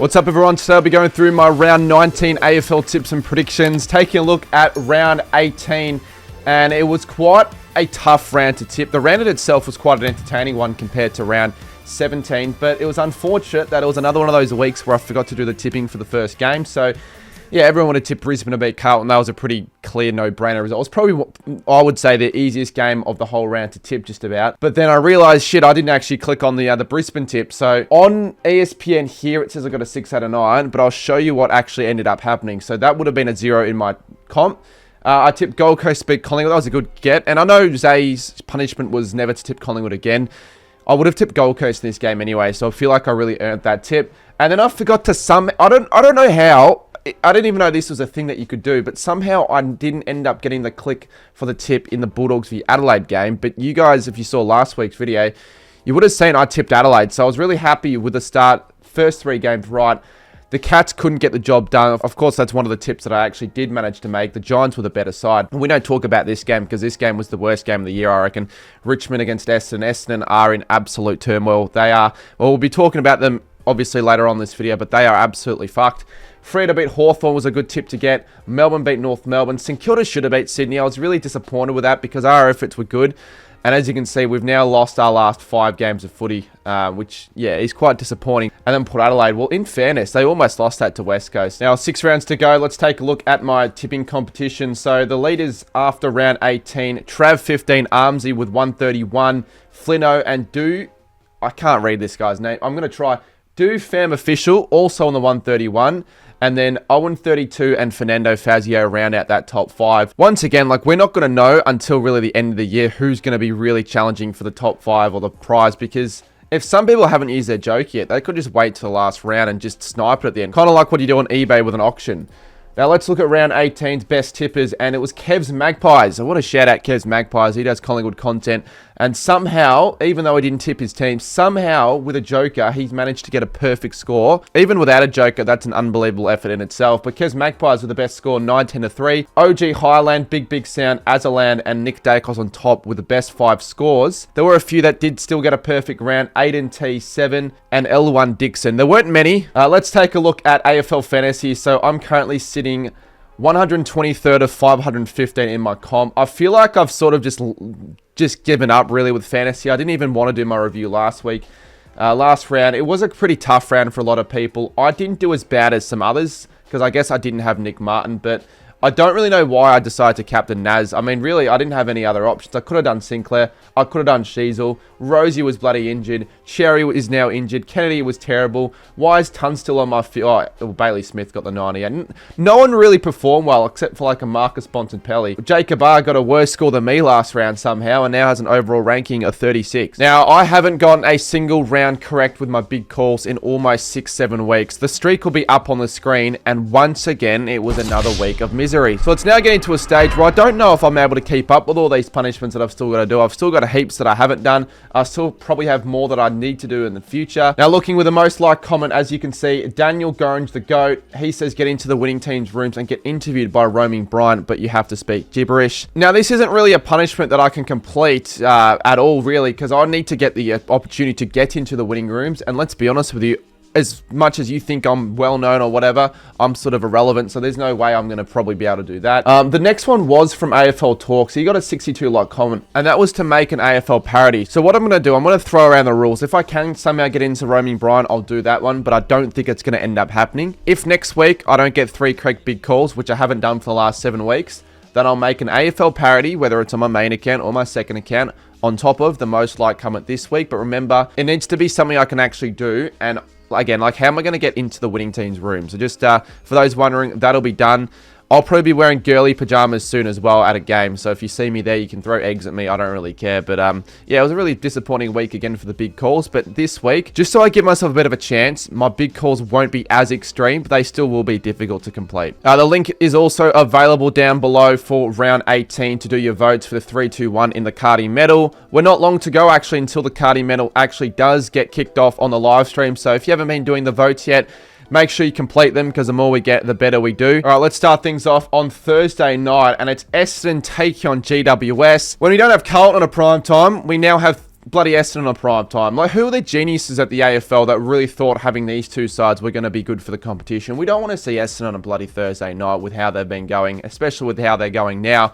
What's up, everyone? Today I'll be going through my round 19 AFL tips and predictions, taking a look at round 18, and it was quite a tough round to tip. The round in itself was quite an entertaining one compared to round 17, but it was unfortunate that it was another one of those weeks where I forgot to do the tipping for the first game. So yeah, everyone would have tipped Brisbane to beat Carlton. That was a pretty clear no-brainer result. It was probably, I would say, the easiest game of the whole round to tip, just about. But then I realised, shit, I didn't actually click on the Brisbane tip. So on ESPN here, it says I got a 6 out of 9, but I'll show you what actually ended up happening. So that would have been a 0 in my comp. I tipped Gold Coast beat Collingwood. That was a good get. And I know Zay's punishment was never to tip Collingwood again. I would have tipped Gold Coast in this game anyway, so I feel like I really earned that tip. And then I forgot to I don't know how. I didn't even know this was a thing that you could do, but somehow I didn't end up getting the click for the tip in the Bulldogs v Adelaide game. But you guys, if you saw last week's video, you would have seen I tipped Adelaide. So I was really happy with the start. First 3 games right. The Cats couldn't get the job done. Of course, that's one of the tips that I actually did manage to make. The Giants were the better side. And we don't talk about this game because this game was the worst game of the year, I reckon. Richmond against Essendon. Essendon are in absolute turmoil. They are, well, we'll be talking about them obviously later on in this video, but they are absolutely fucked. Freda beat Hawthorn was a good tip to get. Melbourne beat North Melbourne. St Kilda should have beat Sydney. I was really disappointed with that because our efforts were good. And as you can see, we've now lost our last 5 games of footy, which, yeah, is quite disappointing. And then Port Adelaide, well, in fairness, they almost lost that to West Coast. Now, 6 rounds to go. Let's take a look at my tipping competition. So the leaders after round 18, Trav 15, Armsy with 131, Flino and Do, I can't read this guy's name. I'm going to try. Do Fam Official, also on the 131. And then Owen 32 and Fernando Fazio round out that top 5. Once again, like, we're not going to know until really the end of the year who's going to be really challenging for the top 5 or the prize, because if some people haven't used their joke yet, they could just wait till the last round and just snipe it at the end. Kind of like what you do on eBay with an auction. Now, let's look at round 18's best tippers, and it was Kev's Magpies. I want to shout out Kev's Magpies. He does Collingwood content, and somehow, even though he didn't tip his team, somehow, with a joker, he's managed to get a perfect score. Even without a joker, that's an unbelievable effort in itself. But Kev's Magpies with the best score, 9-10-3. OG Highland, Big Sound, Azalan, and Nick Dacos on top with the best 5 scores. There were a few that did still get a perfect round. Aiden T7 and L1 Dixon. There weren't many. Let's take a look at AFL Fantasy. So I'm currently sitting 123rd of 515 in my comp. I feel like I've sort of just given up really with fantasy. I didn't even want to do my review last week. Last round, it was a pretty tough round for a lot of people. I didn't do as bad as some others because I guess I didn't have Nick Martin, but I don't really know why I decided to captain Naz. I mean, really, I didn't have any other options. I could have done Sinclair. I could have done Sheasel. Rosie was bloody injured. Cherry is now injured. Kennedy was terrible. Why is Tunstall on my field? Oh, Bailey Smith got the 90. And no one really performed well except for like a Marcus Bontempelli. Jacob R got a worse score than me last round somehow and now has an overall ranking of 36. Now, I haven't gotten a single round correct with my big calls in almost 6-7 weeks. The streak will be up on the screen, and once again, it was another week of misery. So it's now getting to a stage where I don't know if I'm able to keep up with all these punishments that I've still got to do. I've still got heaps that I haven't done. I still probably have more that I need to do in the future. Now, looking with the most liked comment, as you can see, Daniel Gorringe, the GOAT, he says get into the winning team's rooms and get interviewed by roaming Bryant, but you have to speak gibberish. Now, this isn't really a punishment that I can complete at all, really, because I need to get the opportunity to get into the winning rooms. And let's be honest with you, as much as you think I'm well known or whatever, I'm sort of irrelevant, so there's no way I'm going to probably be able to do that. The next one was from AFL Talk, so you got a 62 like comment, and that was to make an AFL parody. So what I'm going to do, I'm going to throw around the rules. If I can somehow get into roaming Brian, I'll do that one, but I don't think it's going to end up happening. If next week I don't get 3 correct big calls, which I haven't done for the last 7 weeks, then I'll make an AFL parody, whether it's on my main account or my second account, on top of the most like comment this week. But remember, it needs to be something I can actually do, and again, like, how am I going to get into the winning team's room? So just for those wondering, that'll be done. I'll probably be wearing girly pajamas soon as well at a game. So if you see me there, you can throw eggs at me. I don't really care. But yeah, it was a really disappointing week again for the big calls. But this week, just so I give myself a bit of a chance, my big calls won't be as extreme, but they still will be difficult to complete. The link is also available down below for round 18 to do your votes for the 3-2-1 in the Cardi medal. We're not long to go actually until the Cardi medal actually does get kicked off on the live stream. So if you haven't been doing the votes yet, make sure you complete them, because the more we get, the better we do. All right, let's start things off on Thursday night, and it's Essendon taking on GWS. When we don't have Carlton on a prime time, we now have bloody Essendon on prime time. Like, who are the geniuses at the AFL that really thought having these two sides were going to be good for the competition? We don't want to see Essendon on a bloody Thursday night with how they've been going, especially with how they're going now.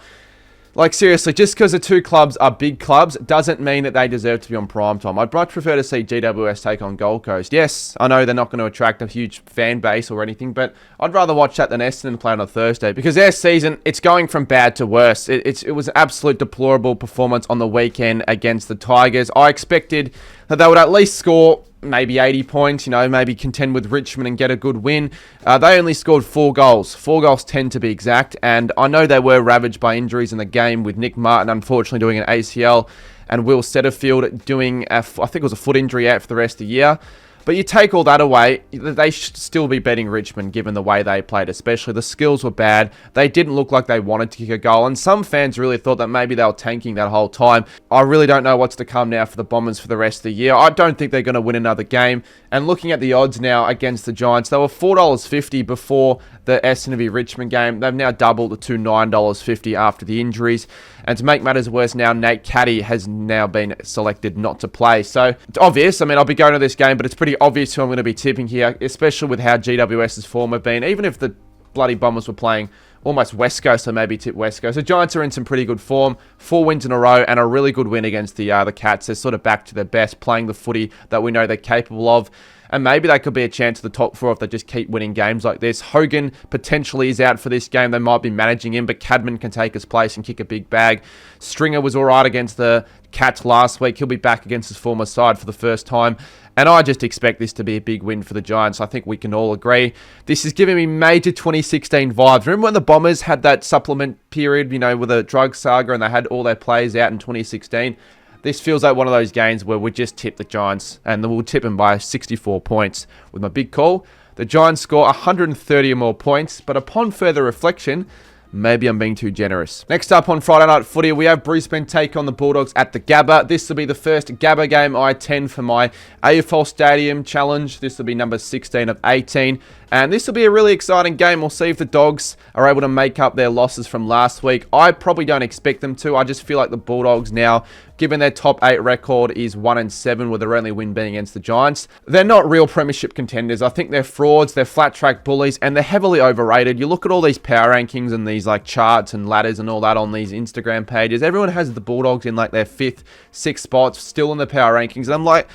Like, seriously, just because the two clubs are big clubs doesn't mean that they deserve to be on prime time. I'd much prefer to see GWS take on Gold Coast. Yes, I know they're not going to attract a huge fan base or anything, but I'd rather watch that than Essendon play on a Thursday, because their season, it's going from bad to worse. It was an absolute deplorable performance on the weekend against the Tigers. I expected that they would at least score maybe 80 points, maybe contend with Richmond and get a good win. They only scored 4 goals. 4 goals 10 to be exact. And I know they were ravaged by injuries in the game, with Nick Martin unfortunately doing an ACL and Will Setterfield doing, I think it was a foot injury out for the rest of the year. But you take all that away, they should still be beating Richmond given the way they played, especially. The skills were bad. They didn't look like they wanted to kick a goal, and some fans really thought that maybe they were tanking that whole time. I really don't know what's to come now for the Bombers for the rest of the year. I don't think they're going to win another game. And looking at the odds now against the Giants, they were $4.50 before the Essendon v Richmond game. They've now doubled to $9.50 after the injuries. And to make matters worse now, Nate Caddy has now been selected not to play. So it's obvious. I mean, I'll be going to this game, but it's pretty obvious who I'm going to be tipping here, especially with how GWS's form have been. Even if the bloody Bombers were playing almost West Coast, I maybe tip West Coast. The Giants are in some pretty good form. 4 wins in a row and a really good win against the Cats. They're sort of back to their best, playing the footy that we know they're capable of. And maybe they could be a chance to the top 4 if they just keep winning games like this. Hogan potentially is out for this game. They might be managing him, but Cadman can take his place and kick a big bag. Stringer was all right against the Cats last week. He'll be back against his former side for the first time. And I just expect this to be a big win for the Giants. I think we can all agree. This is giving me major 2016 vibes. Remember when the Bombers had that supplement period, with a drug saga, and they had all their players out in 2016? This feels like one of those games where we just tip the Giants, and we'll tip them by 64 points. With my big call, the Giants score 130 or more points, but upon further reflection, maybe I'm being too generous. Next up on Friday Night Footy, we have Brisbane take on the Bulldogs at the Gabba. This will be the first Gabba game I attend for my AFL Stadium Challenge. This will be number 16 of 18. And this will be a really exciting game. We'll see if the Dogs are able to make up their losses from last week. I probably don't expect them to. I just feel like the Bulldogs now, given their top 8 record is 1-7, with their only win being against the Giants, they're not real premiership contenders. I think they're frauds, they're flat track bullies, and they're heavily overrated. You look at all these power rankings and these charts and ladders and all that on these Instagram pages. Everyone has the Bulldogs in their 5th, 6th spots, still in the power rankings. And I'm like,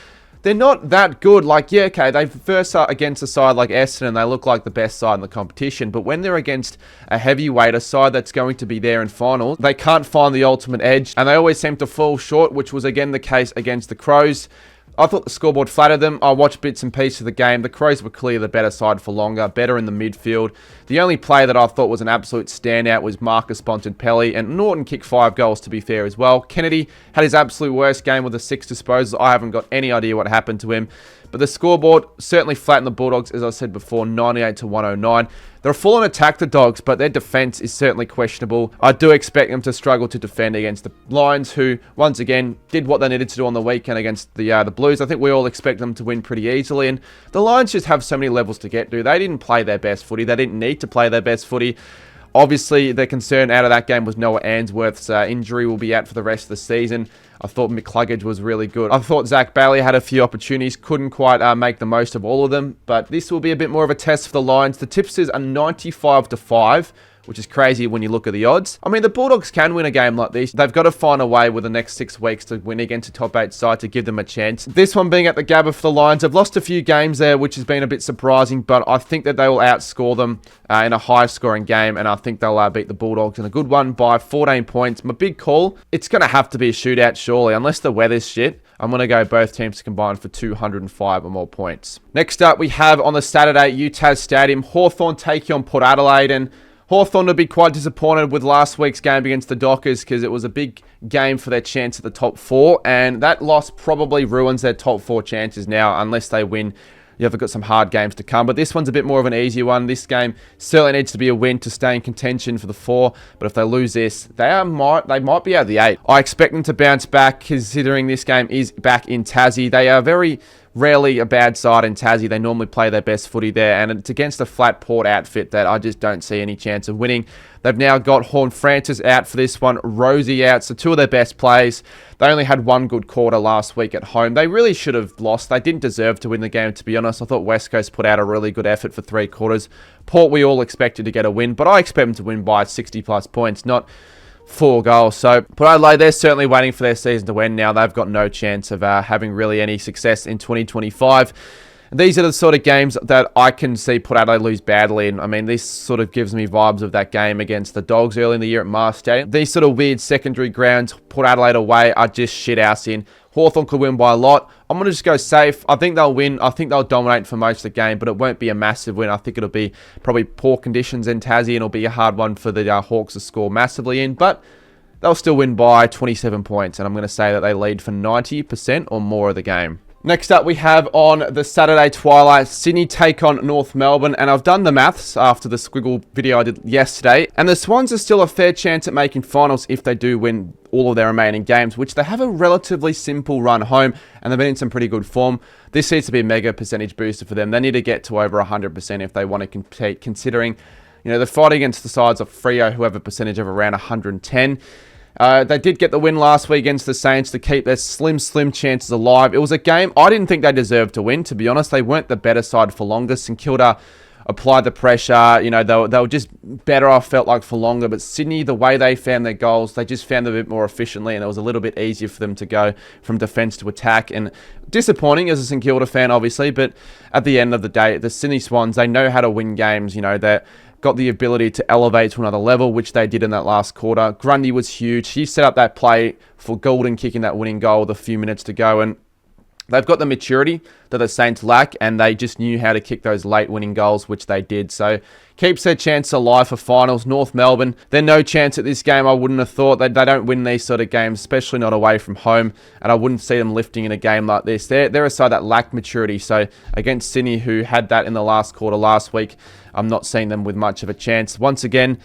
they're not that good. Yeah, okay, they first are against a side like Essendon, and they look like the best side in the competition. But when they're against a heavyweight, a side that's going to be there in finals, they can't find the ultimate edge, and they always seem to fall short, which was again the case against the Crows. I thought the scoreboard flattered them. I watched bits and pieces of the game. The Crows were clearly the better side for longer, better in the midfield. The only player that I thought was an absolute standout was Marcus Bontempelli, and Norton kicked 5 goals to be fair as well. Kennedy had his absolute worst game with the 6 disposals. I haven't got any idea what happened to him. But the scoreboard certainly flattened the Bulldogs, as I said before, 98 to 109. They're a full-on attack, the Dogs, but their defense is certainly questionable. I do expect them to struggle to defend against the Lions, who, once again, did what they needed to do on the weekend against the Blues. I think we all expect them to win pretty easily, and the Lions just have so many levels to get to. They didn't play their best footy. They didn't need to play their best footy. Obviously, the concern out of that game was Noah Answorth's injury will be out for the rest of the season. I thought McCluggage was really good. I thought Zach Bailey had a few opportunities, couldn't quite make the most of all of them. But this will be a bit more of a test for the Lions. The tipsters are 95 to 5. Which is crazy when you look at the odds. I mean, the Bulldogs can win a game like this. They've got to find a way with the next 6 weeks to win against a top 8 side to give them a chance. This one being at the Gabba for the Lions. They've lost a few games there, which has been a bit surprising, but I think that they will outscore them in a high-scoring game, and I think they'll beat the Bulldogs in a good one by 14 points. My big call, it's going to have to be a shootout, surely, unless the weather's shit. I'm going to go both teams to combine for 205 or more points. Next up, we have on the Saturday, UTAS Stadium, Hawthorn taking on Port Adelaide, and Hawthorn would be quite disappointed with last week's game against the Dockers because it was a big game for their chance at the top 4, and that loss probably ruins their top 4 chances now unless they win. You've got some hard games to come, but this one's a bit more of an easy one. This game certainly needs to be a win to stay in contention for the 4, but if they lose this, they might be out of the 8. I expect them to bounce back considering this game is back in Tassie. They are very rarely a bad side in Tassie. They normally play their best footy there, and it's against a flat Port outfit that I just don't see any chance of winning. They've now got Horn Francis out for this one, Rosie out, so two of their best plays. They only had one good quarter last week at home. They really should have lost. They didn't deserve to win the game, to be honest. I thought West Coast put out a really good effort for 3 quarters. Port, we all expected to get a win, but I expect them to win by 60-plus points, not 4 goals. So Port Adelaide, they're certainly waiting for their season to end now. They've got no chance of having really any success in 2025. These are the sort of games that I can see Port Adelaide lose badly in. I mean, this sort of gives me vibes of that game against the Dogs early in the year at Mars Stadium. These sort of weird secondary grounds, Port Adelaide away, are just shit house in. Hawthorn could win by a lot. I'm going to just go safe. I think they'll win. I think they'll dominate for most of the game, but it won't be a massive win. I think it'll be probably poor conditions in Tassie, and it'll be a hard one for the Hawks to score massively in, but they'll still win by 27 points, and I'm going to say that they lead for 90% or more of the game. Next up, we have on the Saturday twilight, Sydney take on North Melbourne, and I've done the maths after the squiggle video I did yesterday, and the Swans are still a fair chance at making finals if they do win all of their remaining games, which they have a relatively simple run home, and they've been in some pretty good form. This needs to be a mega percentage booster for them. They need to get to over 100% if they want to compete, considering, they're fighting against the sides of Freo, who have a percentage of around 110. They did get the win last week against the Saints to keep their slim chances alive. It was a game I didn't think they deserved to win, to be honest. They weren't the better side for longer. St Kilda applied the pressure. They were just better, I felt like, for longer. But Sydney, the way they found their goals, they just found them a bit more efficiently, and it was a little bit easier for them to go from defence to attack. And disappointing as a St Kilda fan, obviously, but at the end of the day, the Sydney Swans, they know how to win games. They're got the ability to elevate to another level, which they did in that last quarter. Grundy was huge. He set up that play for Golden kicking that winning goal with a few minutes to go, and they've got the maturity that the Saints lack, and they just knew how to kick those late winning goals, which they did. So keeps their chance alive for finals. North Melbourne, they're no chance at this game. I wouldn't have thought. They don't win these sort of games, especially not away from home, and I wouldn't see them lifting in a game like this. They're a side that lack maturity, so against Sydney, who had that in the last quarter last week, I'm not seeing them with much of a chance. Once again,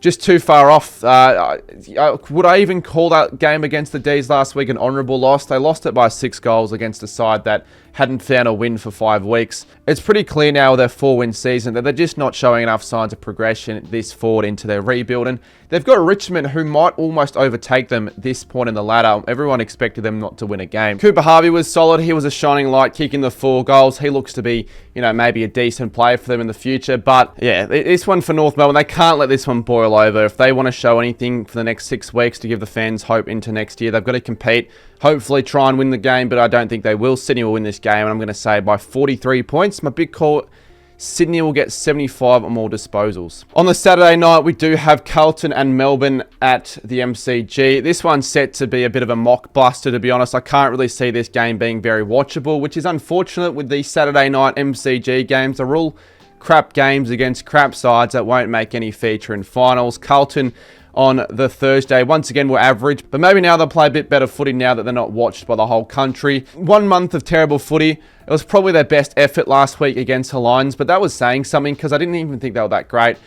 just too far off. Would I even call that game against the D's last week an honourable loss? They lost it by 6 goals against a side that hadn't found a win for 5 weeks. It's pretty clear now with their 4-win season that they're just not showing enough signs of progression this forward into their rebuild. And they've got Richmond, who might almost overtake them at this point in the ladder. Everyone expected them not to win a game. Cooper Harvey was solid. He was a shining light, kicking the 4 goals. He looks to be, maybe a decent player for them in the future. But yeah, this one for North Melbourne, they can't let this one boil over. If they want to show anything for the next 6 weeks to give the fans hope into next year, they've got to compete. Hopefully try and win the game, but I don't think they will. Sydney will win this game, and I'm going to say by 43 points. My big call, Sydney will get 75 or more disposals. On the Saturday night, we do have Carlton and Melbourne at the MCG. This one's set to be a bit of a mock buster, to be honest. I can't really see this game being very watchable, which is unfortunate with these Saturday night MCG games. They're all crap games against crap sides that won't make any feature in finals. Carlton on the Thursday, once again, were average, but maybe now they'll play a bit better footy now that they're not watched by the whole country. 1 month of terrible footy. It was probably their best effort last week against the Lions, but that was saying something because I didn't even think they were that great.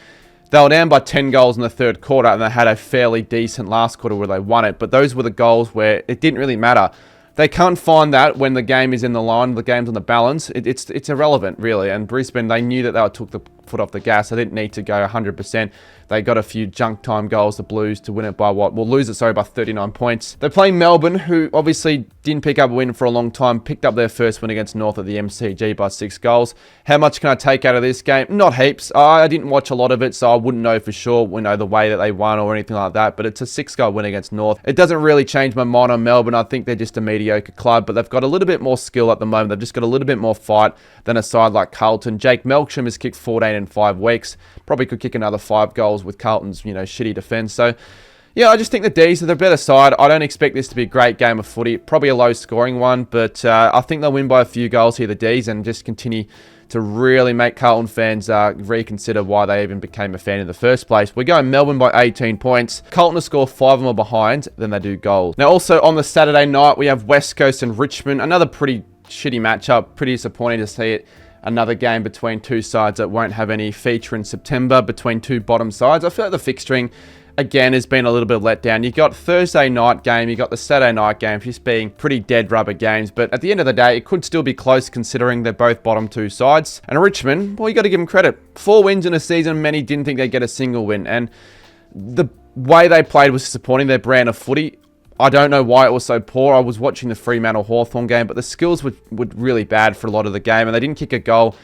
They were down by 10 goals in the third quarter, and they had a fairly decent last quarter where they won it, but those were the goals where it didn't really matter. They can't find that when the game is in the line, the game's on the balance. It's irrelevant, really. And Brisbane, they knew that they took the foot off the gas. They didn't need to go 100%. They got a few junk time goals, the Blues, to win it by by 39 points. They're playing Melbourne, who obviously didn't pick up a win for a long time, picked up their first win against North at the MCG by 6 goals. How much can I take out of this game? Not heaps. I didn't watch a lot of it, so I wouldn't know for sure, the way that they won or anything like that, but it's a 6-goal win against North. It doesn't really change my mind on Melbourne. I think they're just a mediocre club, but they've got a little bit more skill at the moment. They've just got a little bit more fight than a side like Carlton. Jake Melksham has kicked 14 in 5 weeks. Probably could kick another 5 goals with Carlton's, shitty defence. So, yeah, I just think the D's are the better side. I don't expect this to be a great game of footy. Probably a low-scoring one, but I think they'll win by a few goals here, the D's, and just continue to really make Carlton fans reconsider why they even became a fan in the first place. We're going Melbourne by 18 points. Carlton to score 5 more behind than they do goals. Now, also on the Saturday night, we have West Coast and Richmond. Another pretty shitty matchup. Pretty disappointing to see it. another game between two sides that won't have any feature in September, between two bottom sides. I feel like the fixturing, again, has been a little bit of letdown. You got Thursday night game, you got the Saturday night game, just being pretty dead rubber games. But at the end of the day, it could still be close considering they're both bottom two sides. And Richmond, well, you got to give them credit. 4 wins in a season, many didn't think they'd get a single win. And the way they played was disappointing. Their brand of footy, I don't know why it was so poor. I was watching the Fremantle-Hawthorn game, but the skills were really bad for a lot of the game, and they didn't kick a goal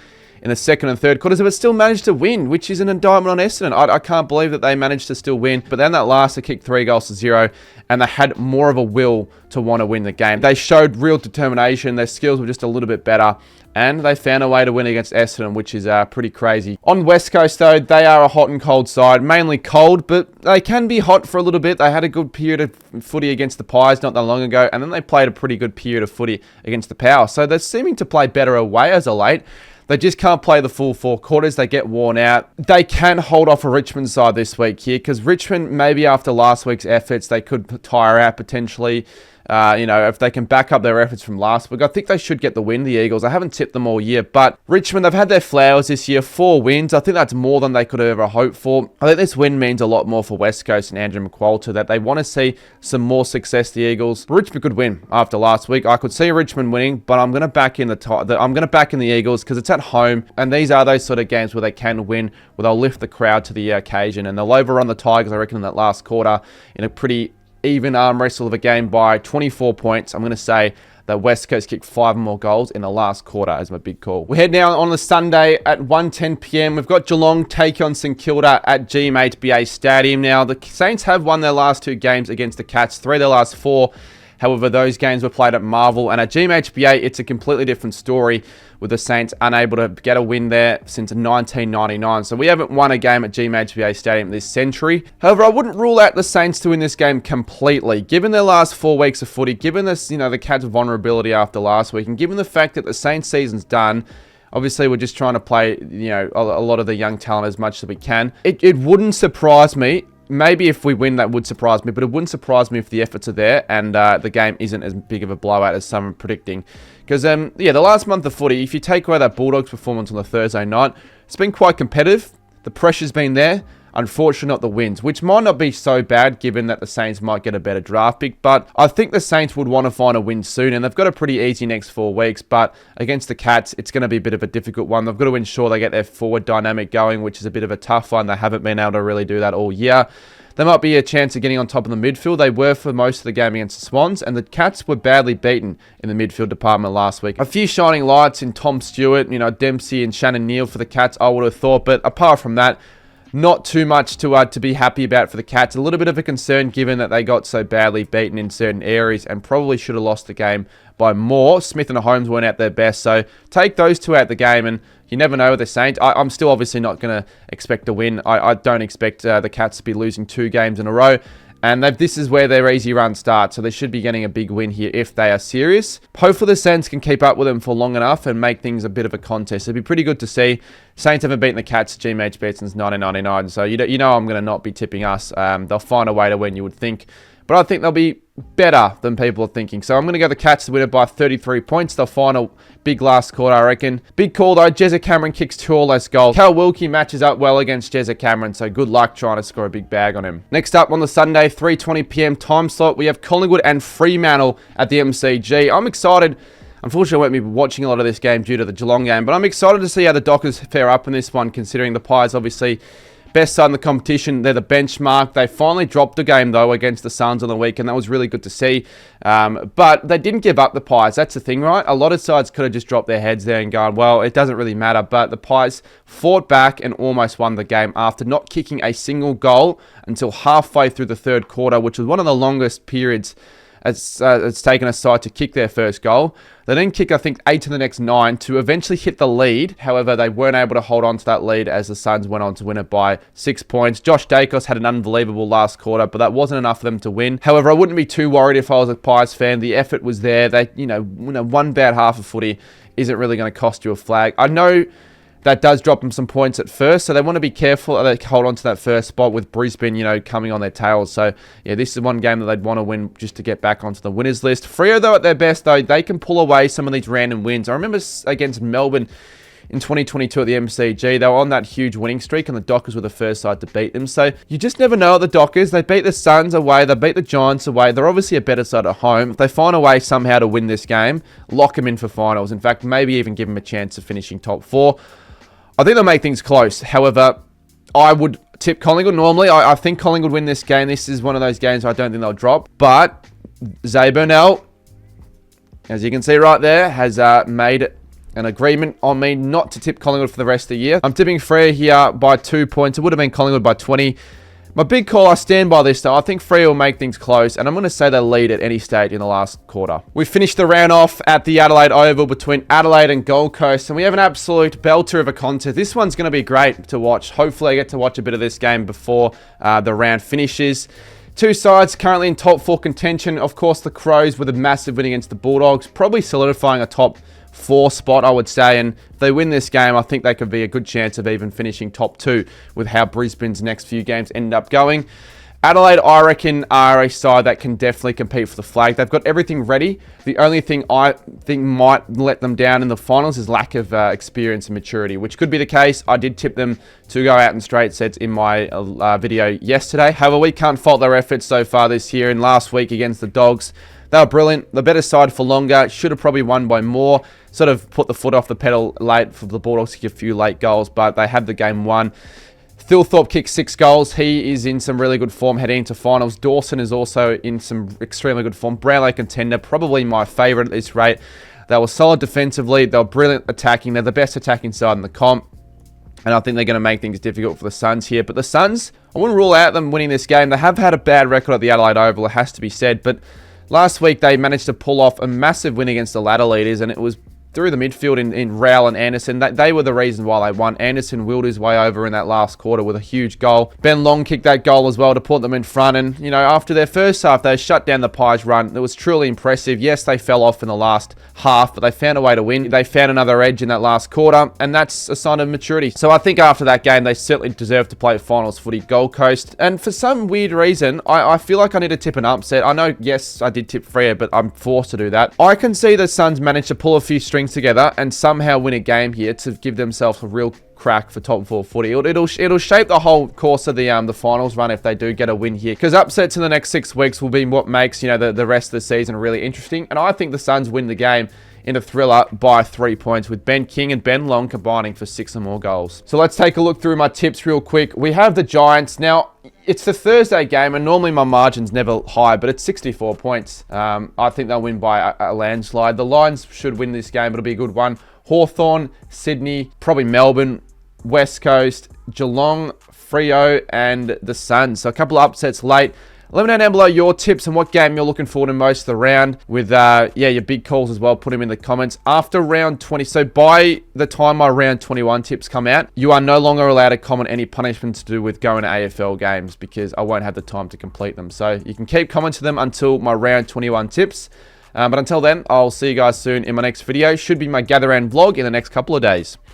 in the second and third quarters, but still managed to win, which is an indictment on Essendon. I can't believe that they managed to still win. But then that last, they kicked 3 goals to 0, and they had more of a will to want to win the game. They showed real determination. Their skills were just a little bit better, and they found a way to win against Essendon, which is pretty crazy. On West Coast, though, they are a hot and cold side. Mainly cold, but they can be hot for a little bit. They had a good period of footy against the Pies not that long ago, and then they played a pretty good period of footy against the Power. So they're seeming to play better away as of late. They just can't play the full 4 quarters. They get worn out. They can hold off a Richmond side this week here, because Richmond, maybe after last week's efforts, they could tire out potentially. If they can back up their efforts from last week, I think they should get the win, the Eagles. I haven't tipped them all year, but Richmond, they've had their flowers this year. 4 wins. I think that's more than they could have ever hoped for. I think this win means a lot more for West Coast and Andrew McQualter, that they want to see some more success, the Eagles. Richmond could win after last week. I could see Richmond winning, but I'm going to back in the Eagles because it's at home, and these are those sort of games where they can win, where they'll lift the crowd to the occasion, and they'll overrun the Tigers, I reckon, in that last quarter in a pretty even arm wrestle of a game by 24 points. I'm going to say that West Coast kicked 5 more goals in the last quarter as my big call. We head now on the Sunday at 1:10 p.m. We've got Geelong take on St Kilda at GMHBA Stadium. Now, the Saints have won their last 2 games against the Cats, 3 of their last 4. However, those games were played at Marvel, and at GMHBA, it's a completely different story, with the Saints unable to get a win there since 1999. So we haven't won a game at GMHBA Stadium this century. However, I wouldn't rule out the Saints to win this game completely. Given their last 4 weeks of footy, given this, the Cats' vulnerability after last week, and given the fact that the Saints season's done, obviously we're just trying to play, a lot of the young talent as much as we can. It wouldn't surprise me. Maybe if we win, that would surprise me, but it wouldn't surprise me if the efforts are there and the game isn't as big of a blowout as some are predicting. Because, the last month of footy, if you take away that Bulldogs performance on the Thursday night, it's been quite competitive. The pressure's been there. Unfortunately, not the wins, which might not be so bad given that the Saints might get a better draft pick. But I think the Saints would want to find a win soon, and they've got a pretty easy next 4 weeks. But against the Cats, it's going to be a bit of a difficult one. They've got to ensure they get their forward dynamic going, which is a bit of a tough one. They haven't been able to really do that all year. There might be a chance of getting on top of the midfield. They were for most of the game against the Swans, and the Cats were badly beaten in the midfield department last week. A few shining lights in Tom Stewart, Dempsey and Shannon Neal for the Cats, I would have thought. But apart from that, not too much to be happy about for the Cats. A little bit of a concern given that they got so badly beaten in certain areas and probably should have lost the game by more. Smith and Holmes weren't at their best, so take those 2 out the game, and you never know with the Saints. I'm still obviously not going to expect a win. I don't expect the Cats to be losing 2 games in a row. And this is where their easy run starts, so they should be getting a big win here if they are serious. Hopefully the Saints can keep up with them for long enough and make things a bit of a contest. It'd be pretty good to see. Saints haven't beaten the Cats at GMHB since 1999, so you know I'm going to not be tipping us. They'll find a way to win, you would think. But I think they'll be better than people are thinking. So I'm going to go the Cats to win it by 33 points. They'll find a big last quarter, I reckon. Big call, though. Jezza Cameron kicks 2 or less goals. Cal Wilkie matches up well against Jezza Cameron, so good luck trying to score a big bag on him. Next up on the Sunday, 3:20 p.m. time slot, we have Collingwood and Fremantle at the MCG. I'm excited. Unfortunately, I won't be watching a lot of this game due to the Geelong game, but I'm excited to see how the Dockers fare up in this one, considering the Pies, obviously, best side in the competition. They're the benchmark. They finally dropped a game, though, against the Suns on the weekend. That was really good to see. But they didn't give up, the Pies. That's the thing, right? A lot of sides could have just dropped their heads there and gone, well, it doesn't really matter. But the Pies fought back and almost won the game after not kicking a single goal until halfway through the third quarter, which was one of the longest periods it's taken a side to kick their first goal. They then kick, I think, 8 to the next 9 to eventually hit the lead. However, they weren't able to hold on to that lead as the Suns went on to win it by 6 points. Josh Dacos had an unbelievable last quarter, but that wasn't enough for them to win. However, I wouldn't be too worried if I was a Pies fan. The effort was there. They, one bad half of footy isn't really going to cost you a flag. I know that does drop them some points at first, so they want to be careful that they hold on to that first spot with Brisbane, coming on their tails. So, yeah, this is one game that they'd want to win just to get back onto the winners list. Freo, though, at their best, though, they can pull away some of these random wins. I remember against Melbourne in 2022 at the MCG. They were on that huge winning streak, and the Dockers were the first side to beat them. So you just never know at the Dockers. They beat the Suns away. They beat the Giants away. They're obviously a better side at home. If they find a way somehow to win this game, lock them in for finals. In fact, maybe even give them a chance of finishing top 4. I think they'll make things close. However, I would tip Collingwood normally. I think Collingwood win this game. This is one of those games where I don't think they'll drop. But Zay Burnell, as you can see right there, has made an agreement on me not to tip Collingwood for the rest of the year. I'm tipping Freo here by 2 points. It would have been Collingwood by 20. My big call, I stand by this though. I think Freo will make things close, and I'm going to say they'll lead at any stage in the last quarter. We finished the round off at the Adelaide Oval between Adelaide and Gold Coast, and we have an absolute belter of a contest. This one's going to be great to watch. Hopefully I get to watch a bit of this game before the round finishes. Two sides currently in top 4 contention. Of course, the Crows with a massive win against the Bulldogs, probably solidifying a top 4 spot, I would say. And if they win this game, I think they could be a good chance of even finishing top 2 with how Brisbane's next few games end up going. Adelaide, I reckon, are a side that can definitely compete for the flag. They've got everything ready. The only thing I think might let them down in the finals is lack of experience and maturity, which could be the case. I did tip them to go out in straight sets in my video yesterday. However, we can't fault their efforts so far this year. And last week against the Dogs, they were brilliant. The better side for longer. Should have probably won by more. Sort of put the foot off the pedal late for the Bulldogs to get a few late goals, but they had the game won. Thilthorpe kicked 6 goals. He is in some really good form heading into finals. Dawson is also in some extremely good form. Brownlow contender, probably my favourite at this rate. They were solid defensively. They were brilliant attacking. They're the best attacking side in the comp. And I think they're going to make things difficult for the Suns here. But the Suns, I wouldn't rule out them winning this game. They have had a bad record at the Adelaide Oval, it has to be said. But last week, they managed to pull off a massive win against the ladder leaders, and it was through the midfield in Rowell and Anderson. They were the reason why they won. Anderson willed his way over in that last quarter with a huge goal. Ben Long kicked that goal as well to put them in front. And, you know, after their first half, they shut down the Pies run. It was truly impressive. Yes, they fell off in the last half, but they found a way to win. They found another edge in that last quarter, and that's a sign of maturity. So I think after that game, they certainly deserve to play finals footy. Gold Coast. And for some weird reason, I feel like I need to tip an upset. I know, yes, I did tip Freo, but I'm forced to do that. I can see the Suns manage to pull a few strings together and somehow win a game here to give themselves a real crack for top 4 footy. It'll shape the whole course of the finals run if they do get a win here, because upsets in the next 6 weeks will be what makes, you know, the rest of the season really interesting. And I think the Suns win the game in a thriller by 3 points, with Ben King and Ben Long combining for 6 or more goals. So let's take a look through my tips real quick. We have the Giants. Now, it's the Thursday game, and normally my margin's never high, but it's 64 points. I think they'll win by a landslide. The Lions should win this game. It'll be a good one. Hawthorn, Sydney, probably Melbourne, West Coast, Geelong, Freo, and the Suns. So a couple of upsets late. Let me know down below your tips and what game you're looking forward to most of the round, with your big calls as well. Put them in the comments. After round 20, so by the time my round 21 tips come out, you are no longer allowed to comment any punishments to do with going to AFL games, because I won't have the time to complete them. So you can keep commenting them until my round 21 tips. But until then, I'll see you guys soon in my next video. Should be my gather round vlog in the next couple of days.